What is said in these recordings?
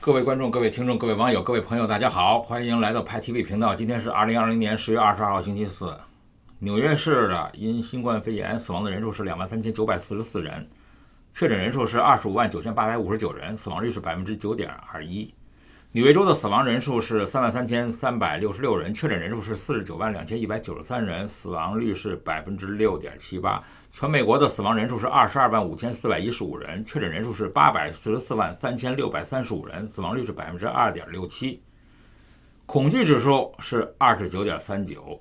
各位观众、各位听众、各位网友、各位朋友，大家好，欢迎来到派 TV 频道。今天是2020年10月22号，星期四。纽约市的因新冠肺炎死亡的人数是23,944人，确诊人数是259859人，死亡率是9.21%。纽约州的死亡人数是33,366人，确诊人数是492193人，死亡率是6.78%。全美国的死亡人数是225415人，确诊人数是8443635人，死亡率是2.67%。恐惧指数是29.39，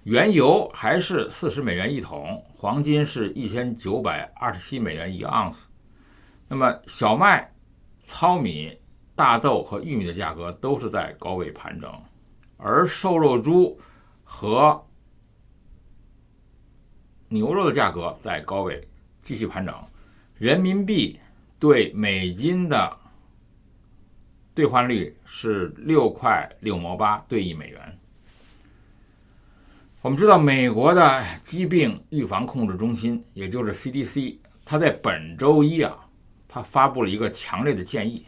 原油还是$40一桶，黄金是$1927一盎司。那么小麦、糙米、大豆和玉米的价格都是在高位盘整，而瘦肉猪和牛肉的价格在高位继续盘整。人民币对美金的兑换率是6块6毛8兑1美元。我们知道美国的疾病预防控制中心，也就是 CDC， 它在本周一它发布了一个强烈的建议，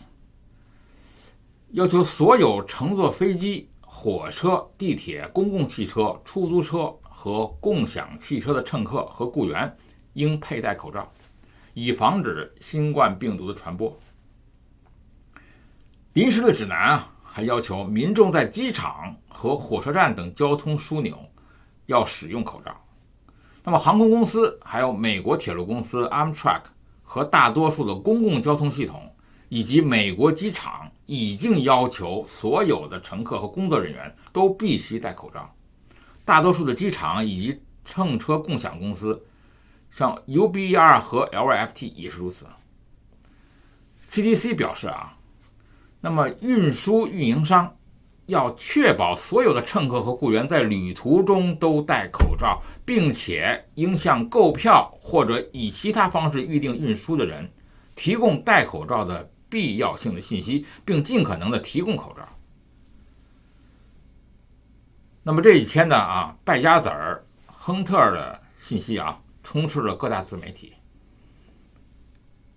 要求所有乘坐飞机、火车、地铁、公共汽车、出租车和共享汽车的乘客和雇员应佩戴口罩，以防止新冠病毒的传播。临时的指南还要求民众在机场和火车站等交通枢纽要使用口罩。那么航空公司还有美国铁路公司 Amtrak 和大多数的公共交通系统以及美国机场已经要求所有的乘客和工作人员都必须戴口罩。大多数的机场以及乘车共享公司，像 UBER 和 LFT 也是如此。CDC 表示那么运输运营商要确保所有的乘客和雇员在旅途中都戴口罩，并且应向购票或者以其他方式预定运输的人提供戴口罩的必要性的信息，并尽可能的提供口罩。那么这几天的败家子儿亨特的信息充斥了各大自媒体。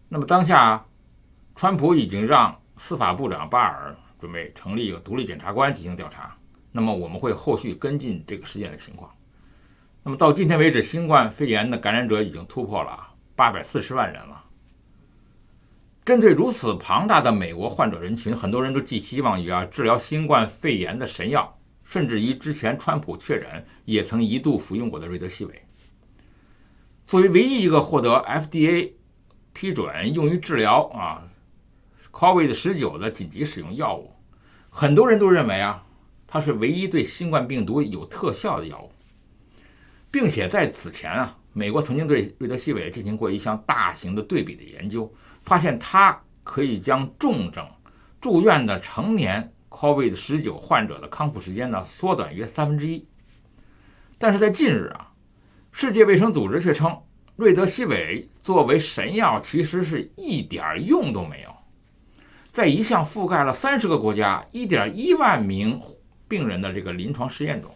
那么当下川普已经让司法部长巴尔准备成立一个独立检察官进行调查，那么我们会后续跟进这个事件的情况。那么到今天为止，新冠肺炎的感染者已经突破了840万人了。针对如此庞大的美国患者人群，很多人都寄希望于治疗新冠肺炎的神药，甚至于之前川普确诊也曾一度服用过的瑞德西韦。作为唯一一个获得 FDA 批准用于治疗COVID-19 的紧急使用药物，很多人都认为它是唯一对新冠病毒有特效的药物，并且在此前美国曾经对瑞德西韦进行过一项大型的对比的研究，发现它可以将重症住院的成年 COVID-19 患者的康复时间缩短约1/3。但是在近日世界卫生组织却称瑞德西韦作为神药其实是一点用都没有。在一项覆盖了30个国家、1.1万名病人的这个临床实验中，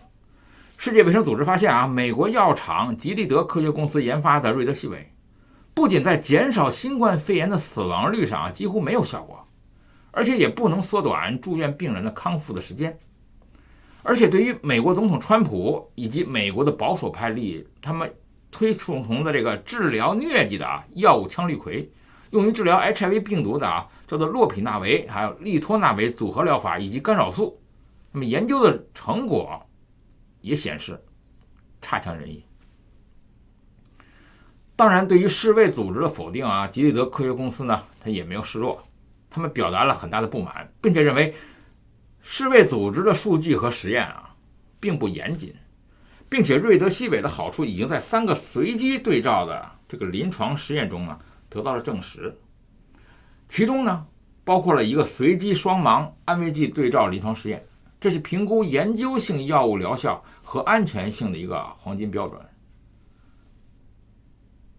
世界卫生组织发现美国药厂吉利德科学公司研发的瑞德西韦不仅在减少新冠肺炎的死亡率上几乎没有效果，而且也不能缩短住院病人的康复的时间。而且对于美国总统川普以及美国的保守派他们推崇的这个治疗疟疾的药物羟氯喹，用于治疗 HIV 病毒的叫做洛匹那韦还有利托那韦组合疗法以及干扰素，那么研究的成果也显示差强人意。当然对于世卫组织的否定吉利德科学公司他也没有示弱，他们表达了很大的不满，并且认为世卫组织的数据和实验并不严谨，并且瑞德西韦的好处已经在3个随机对照的这个临床实验中得到了证实。其中包括了一个随机双盲安慰剂对照临床实验，这是评估研究性药物疗效和安全性的一个黄金标准。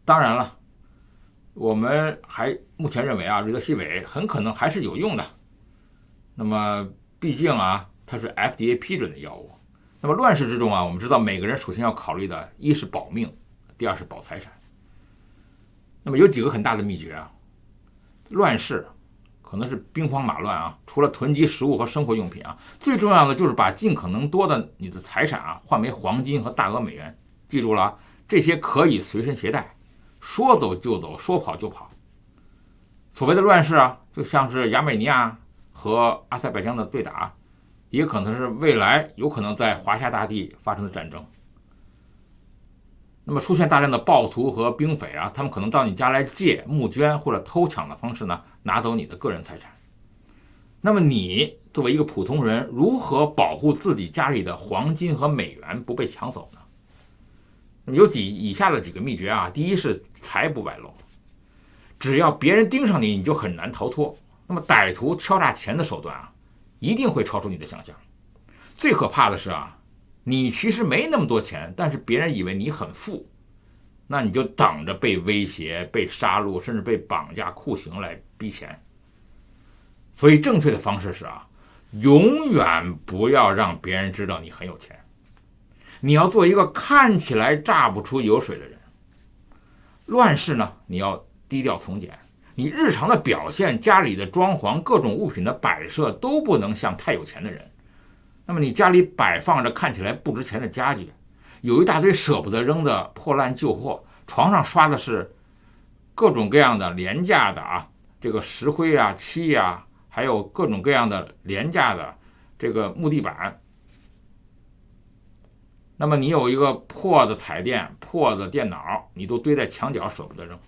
当然了，我们还目前认为瑞德西韦很可能还是有用的。那么毕竟它是 FDA 批准的药物。那么乱世之中我们知道每个人首先要考虑的一是保命，第二是保财产。那么有几个很大的秘诀乱世可能是兵荒马乱啊，除了囤积食物和生活用品啊，最重要的就是把尽可能多的你的财产啊换为黄金和大额美元。记住了啊，这些可以随身携带，说走就走，说跑就跑。所谓的乱世啊，就像是亚美尼亚和阿塞拜疆的对打，也可能是未来有可能在华夏大地发生的战争。那么出现大量的暴徒和兵匪啊，他们可能到你家来借、募捐或者偷抢的方式呢，拿走你的个人财产。那么你作为一个普通人，如何保护自己家里的黄金和美元不被抢走呢？那么有以下的几个秘诀啊。第一是财不外露，只要别人盯上你，你就很难逃脱。那么歹徒敲诈钱的手段啊，一定会超出你的想象。最可怕的是啊，你其实没那么多钱，但是别人以为你很富，那你就等着被威胁、被杀戮，甚至被绑架、酷刑来逼钱。所以正确的方式是啊，永远不要让别人知道你很有钱。你要做一个看起来榨不出油水的人。乱世呢，你要低调从简，你日常的表现、家里的装潢、各种物品的摆设都不能像太有钱的人。那么你家里摆放着看起来不值钱的家具，有一大堆舍不得扔的破烂旧货，床上刷的是各种各样的廉价的啊，这个石灰啊、漆啊，还有各种各样的廉价的这个木地板。那么你有一个破的彩电、破的电脑，你都堆在墙角舍不得扔。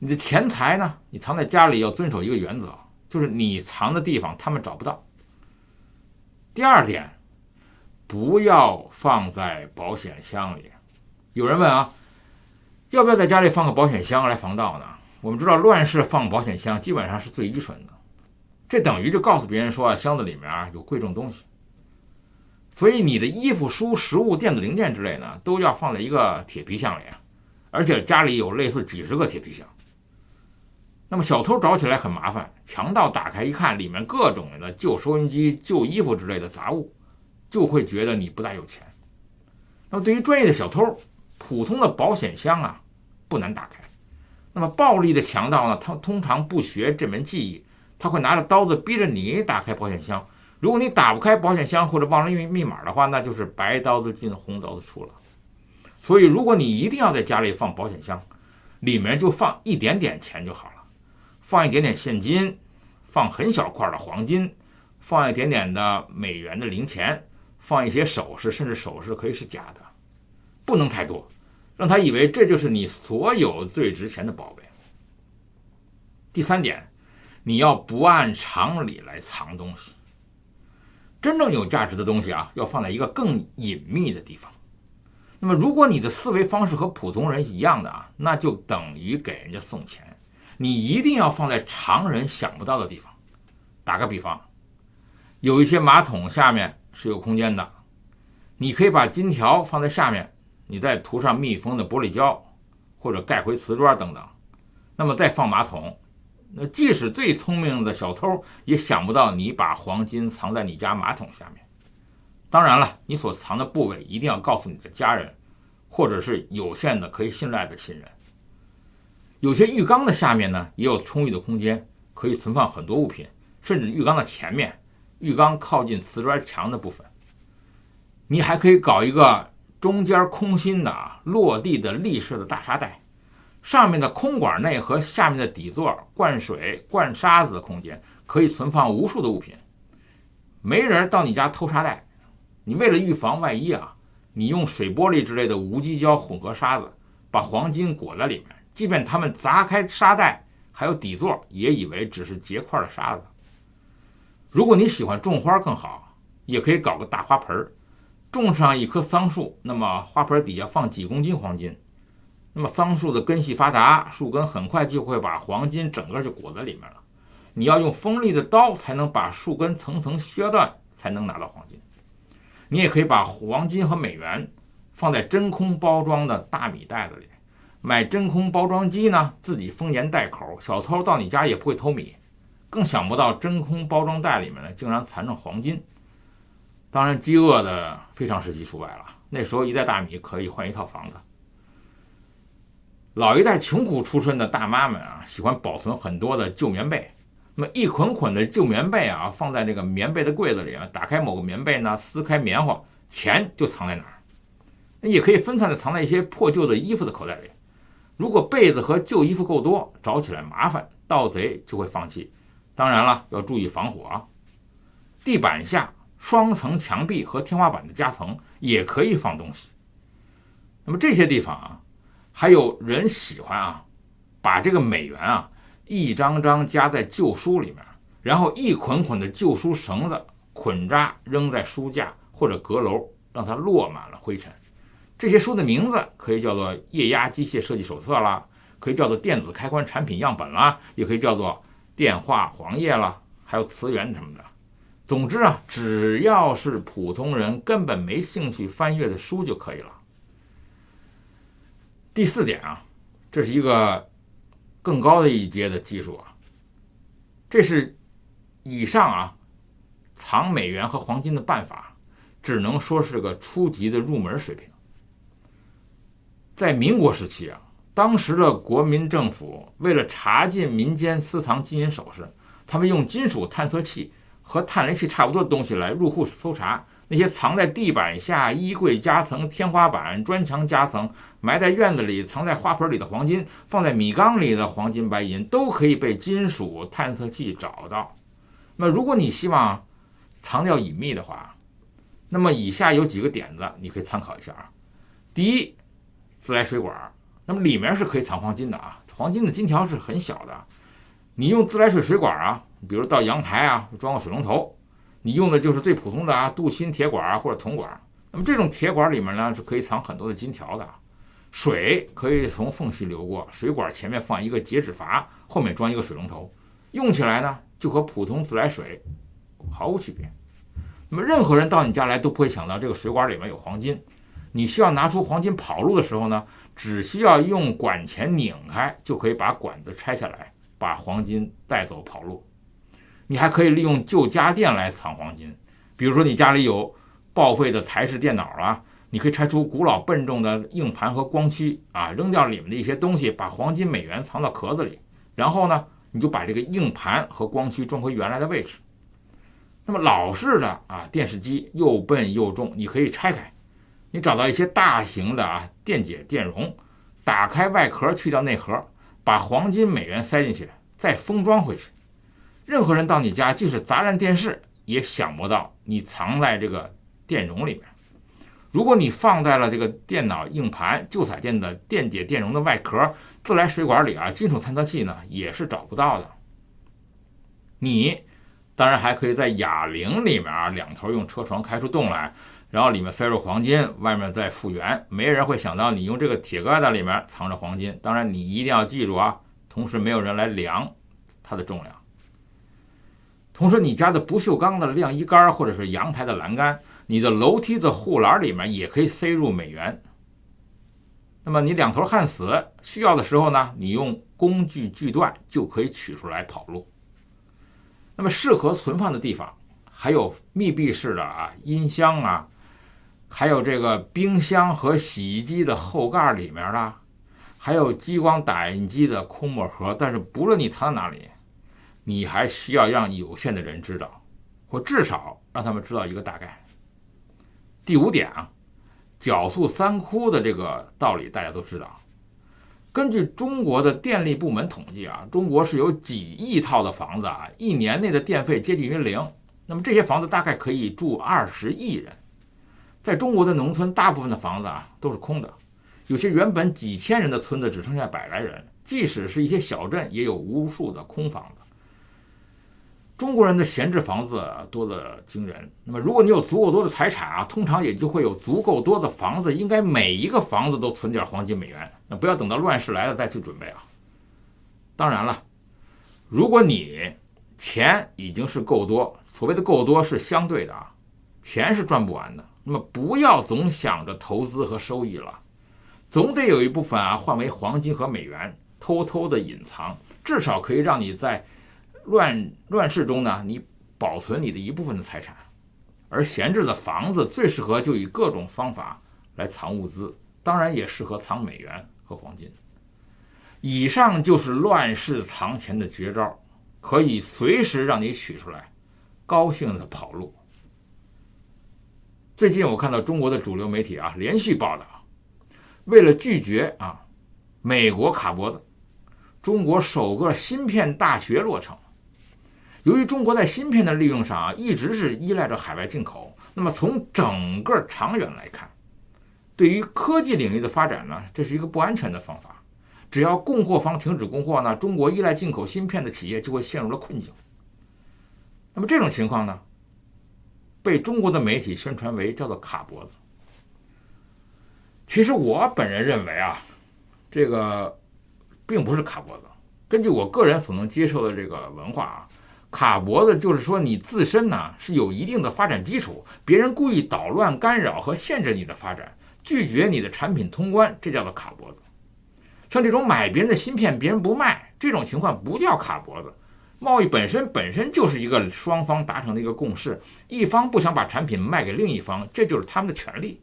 你的钱财呢，你藏在家里要遵守一个原则，就是你藏的地方他们找不到。第二点，不要放在保险箱里。有人问啊，要不要在家里放个保险箱来防盗呢？我们知道乱世放保险箱基本上是最愚蠢的，这等于就告诉别人说箱子里面有贵重东西。所以你的衣服、书、食物、电子零件之类呢，都要放在一个铁皮箱里，而且家里有类似几十个铁皮箱。那么小偷找起来很麻烦，强盗打开一看，里面各种的旧收音机、旧衣服之类的杂物，就会觉得你不大有钱。那么对于专业的小偷，普通的保险箱啊不难打开。那么暴力的强盗呢，他通常不学这门技艺，他会拿着刀子逼着你打开保险箱。如果你打不开保险箱或者忘了密码的话，那就是白刀子进红刀子出了。所以如果你一定要在家里放保险箱，里面就放一点点钱就好了，放一点点现金，放很小块的黄金，放一点点的美元的零钱，放一些首饰，甚至首饰可以是假的，不能太多，让他以为这就是你所有最值钱的宝贝。第三点，你要不按常理来藏东西。真正有价值的东西啊，要放在一个更隐秘的地方。那么如果你的思维方式和普通人一样的啊，那就等于给人家送钱。你一定要放在常人想不到的地方。打个比方，有一些马桶下面是有空间的，你可以把金条放在下面，你再涂上密封的玻璃胶或者盖回瓷砖等等，那么再放马桶。那即使最聪明的小偷也想不到你把黄金藏在你家马桶下面。当然了，你所藏的部位一定要告诉你的家人，或者是有限的可以信赖的亲人。有些浴缸的下面呢，也有充裕的空间，可以存放很多物品，甚至浴缸的前面，浴缸靠近瓷砖墙的部分。你还可以搞一个中间空心的落地的立式的大沙袋，上面的空管内和下面的底座灌水、灌沙子的空间，可以存放无数的物品。没人到你家偷沙袋，你为了预防万一啊，你用水玻璃之类的无机胶混合沙子，把黄金裹在里面，即便他们砸开沙袋还有底座，也以为只是结块的沙子。如果你喜欢种花更好，也可以搞个大花盆，种上一棵桑树，那么花盆底下放几公斤黄金，那么桑树的根系发达，树根很快就会把黄金整个就裹在里面了。你要用锋利的刀才能把树根层层削断，才能拿到黄金。你也可以把黄金和美元放在真空包装的大米袋子里，买真空包装机呢，自己封严带口，小偷到你家也不会偷米。更想不到真空包装袋里面呢，竟然藏着黄金。当然饥饿的非常时期除外了，那时候一袋大米可以换一套房子。老一代穷苦出身的大妈们啊，喜欢保存很多的旧棉被，那么一捆捆的旧棉被啊，放在这个棉被的柜子里啊，打开某个棉被呢，撕开棉花，钱就藏在哪儿。也可以分散的藏在一些破旧的衣服的口袋里。如果被子和旧衣服够多，找起来麻烦，盗贼就会放弃。当然了，要注意防火啊。地板下、双层墙壁和天花板的夹层也可以放东西。那么这些地方啊，还有人喜欢啊，把这个美元啊一张张夹在旧书里面，然后一捆捆的旧书绳子捆扎扔在书架或者阁楼，让它落满了灰尘。这些书的名字可以叫做液压机械设计手册啦，可以叫做电子开关产品样本啦，也可以叫做电话黄页啦，还有词源什么的。总之啊，只要是普通人根本没兴趣翻阅的书就可以了。第4点啊，这是一个更高的一阶的技术啊，这是以上啊藏美元和黄金的办法，只能说是个初级的入门水平。在民国时期啊，当时的国民政府为了查禁民间私藏金银首饰，他们用金属探测器和探雷器差不多的东西来入户搜查，那些藏在地板下、衣柜夹层、天花板、砖墙夹层、埋在院子里、藏在花盆里的黄金，放在米缸里的黄金白银，都可以被金属探测器找到。那么如果你希望藏掉隐秘的话，那么以下有几个点子你可以参考一下啊。第一，自来水管，那么里面是可以藏黄金的啊，黄金的金条是很小的，你用自来水水管啊，比如到阳台啊装个水龙头，你用的就是最普通的啊镀锌铁管啊或者铜管，那么这种铁管里面呢是可以藏很多的金条的，水可以从缝隙流过，水管前面放一个截止阀，后面装一个水龙头，用起来呢就和普通自来水毫无区别。那么任何人到你家来都不会想到这个水管里面有黄金，你需要拿出黄金跑路的时候呢，只需要用管钳拧开就可以把管子拆下来，把黄金带走跑路。你还可以利用旧家电来藏黄金，比如说你家里有报废的台式电脑啦，你可以拆出古老笨重的硬盘和光驱啊，扔掉里面的一些东西，把黄金美元藏到壳子里，然后呢，你就把这个硬盘和光驱装回原来的位置。那么老式的电视机又笨又重，你可以拆开，你找到一些大型的电解电容，打开外壳去掉内核，把黄金美元塞进去，再封装回去。任何人到你家，即使砸烂电视，也想不到你藏在这个电容里面。如果你放在了这个电脑硬盘、旧彩电的电解电容的外壳、自来水管里金属探测器呢，也是找不到的。你当然还可以在哑铃里面两头用车床开出洞来，然后里面塞入黄金，外面再复原，没人会想到你用这个铁疙瘩里面藏着黄金。当然你一定要记住同时没有人来量它的重量。同时你家的不锈钢的晾衣杆或者是阳台的栏杆，你的楼梯的护栏里面也可以塞入美元。那么你两头焊死，需要的时候呢，你用工具锯断就可以取出来跑路。那么适合存放的地方还有密闭式的音箱还有这个冰箱和洗衣机的后盖里面还有激光打印机的空膜盒。但是不论你藏在哪里，你还需要让有限的人知道，或至少让他们知道一个大概。第5点狡兔3窟的这个道理大家都知道。根据中国的电力部门统计中国是有几亿套的房子一年内的电费接近于0。那么这些房子大概可以住20亿人。在中国的农村，大部分的房子都是空的，有些原本几千人的村子只剩下100来人，即使是一些小镇也有无数的空房子。中国人的闲置房子多得惊人。那么如果你有足够多的财产通常也就会有足够多的房子，应该每一个房子都存点黄金美元，那不要等到乱世来了再去准备当然了，如果你钱已经是够多，所谓的够多是相对的钱是赚不完的，那么不要总想着投资和收益了，总得有一部分换为黄金和美元，偷偷的隐藏，至少可以让你在乱世中呢，你保存你的一部分的财产。而闲置的房子最适合就以各种方法来藏物资，当然也适合藏美元和黄金。以上就是乱世藏钱的绝招。可以随时让你取出来，高兴的跑路。最近我看到中国的主流媒体连续报道，为了拒绝美国卡脖子，中国首个芯片大学落成。由于中国在芯片的利用上一直是依赖着海外进口，那么从整个长远来看，对于科技领域的发展呢，这是一个不安全的方法。只要供货方停止供货呢，中国依赖进口芯片的企业就会陷入了困境。那么这种情况呢，被中国的媒体宣传为叫做卡脖子。其实我本人认为这个并不是卡脖子。根据我个人所能接受的这个文化卡脖子就是说你自身呢是有一定的发展基础，别人故意捣乱、干扰和限制你的发展，拒绝你的产品通关，这叫做卡脖子。像这种买别人的芯片别人不卖，这种情况不叫卡脖子。贸易本身就是一个双方达成的一个共识，一方不想把产品卖给另一方，这就是他们的权利。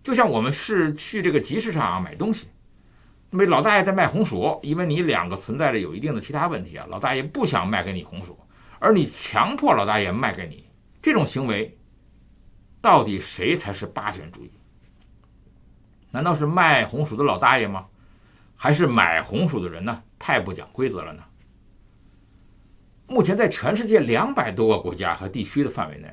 就像我们是去这个集市上买东西，那么老大爷在卖红薯，因为你两个存在着有一定的其他问题老大爷不想卖给你红薯，而你强迫老大爷卖给你，这种行为到底谁才是霸权主义？难道是卖红薯的老大爷吗？还是买红薯的人呢太不讲规则了呢？目前在全世界200多个国家和地区的范围内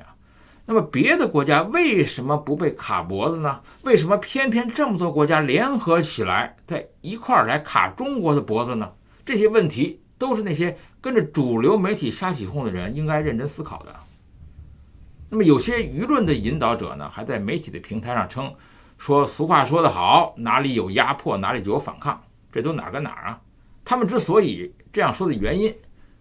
那么别的国家为什么不被卡脖子呢？为什么偏偏这么多国家联合起来在一块儿来卡中国的脖子呢？这些问题都是那些跟着主流媒体瞎起哄的人应该认真思考的。那么有些舆论的引导者呢，还在媒体的平台上称说，俗话说得好，哪里有压迫哪里就有反抗，这都哪跟哪他们之所以这样说的原因，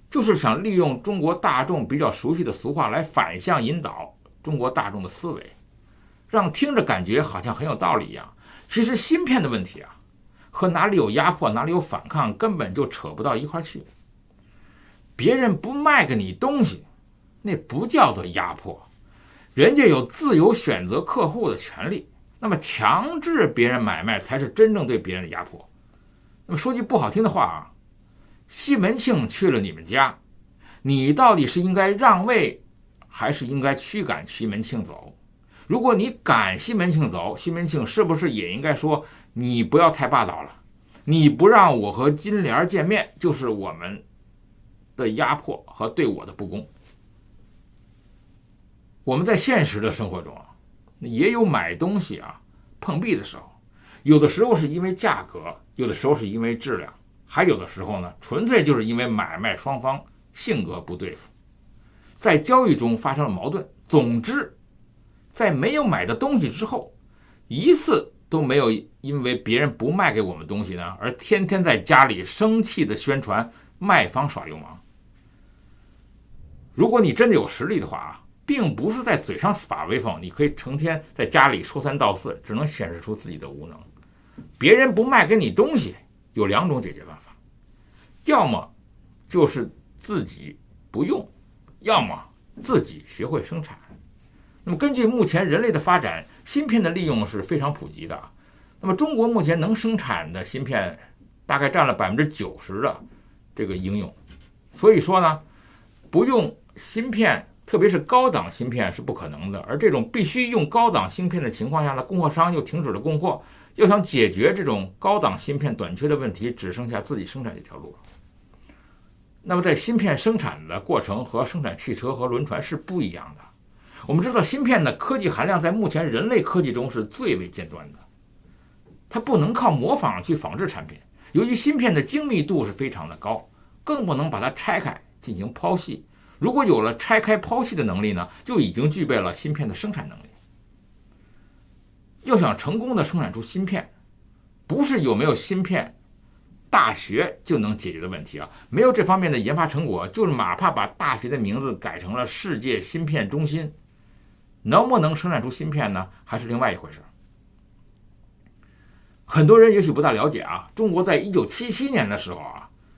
就是想利用中国大众比较熟悉的俗话来反向引导中国大众的思维，让听着感觉好像很有道理一样。其实芯片的问题和哪里有压迫哪里有反抗根本就扯不到一块去。别人不卖给你东西，那不叫做压迫，人家有自由选择客户的权利。那么强制别人买卖才是真正对别人的压迫。那么说句不好听的话西门庆去了你们家，你到底是应该让位还是应该驱赶西门庆走？如果你赶西门庆走，西门庆是不是也应该说你不要太霸道了，你不让我和金莲见面就是我们的压迫和对我的不公？我们在现实的生活中也有买东西碰壁的时候，有的时候是因为价格，有的时候是因为质量，还有的时候呢纯粹就是因为买卖双方性格不对付，在交易中发生了矛盾。总之在没有买的东西之后，一次都没有因为别人不卖给我们东西呢而天天在家里生气的宣传卖方耍流氓。如果你真的有实力的话并不是在嘴上耍威风，你可以成天在家里说三道四，只能显示出自己的无能。别人不卖给你东西有2种解决办法，要么就是自己不用，要么自己学会生产。那么根据目前人类的发展，芯片的利用是非常普及的。那么中国目前能生产的芯片大概占了90%的这个应用，所以说呢，不用芯片特别是高档芯片是不可能的。而这种必须用高档芯片的情况下呢，供货商又停止了供货，要想解决这种高档芯片短缺的问题，只剩下自己生产这条路了。那么在芯片生产的过程和生产汽车和轮船是不一样的。我们知道芯片的科技含量在目前人类科技中是最为尖端的，它不能靠模仿去仿制产品。由于芯片的精密度是非常的高，更不能把它拆开进行抛细。如果有了拆开抛细的能力呢，就已经具备了芯片的生产能力。要想成功的生产出芯片，不是有没有芯片大学就能解决的问题没有这方面的研发成果，就是哪怕把大学的名字改成了世界芯片中心，能不能生产出芯片呢，还是另外一回事。很多人也许不大了解中国在1977年的时候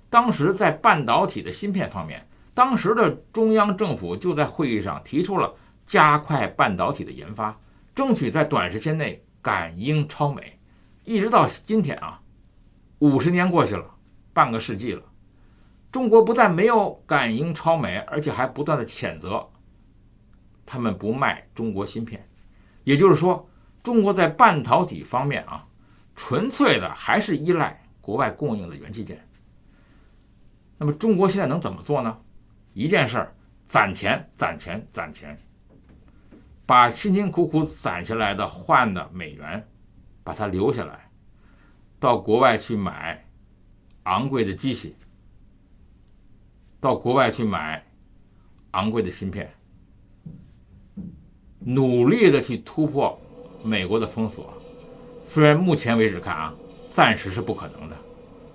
当时在半导体的芯片方面，当时的中央政府就在会议上提出了加快半导体的研发，争取在短时间内赶英超美。一直到今天50年过去了，半个世纪了，中国不但没有赶英超美，而且还不断的谴责他们不卖中国芯片。也就是说，中国在半导体方面纯粹的还是依赖国外供应的元器件。那么中国现在能怎么做呢？一件事儿，攒钱，把辛辛苦苦攒下来的换的美元，把它留下来，到国外去买昂贵的机器，到国外去买昂贵的芯片，努力的去突破美国的封锁。虽然目前为止看暂时是不可能的，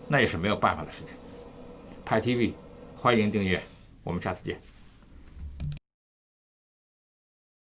那也是没有办法的事情。派 TV， 欢迎订阅，我们下次见。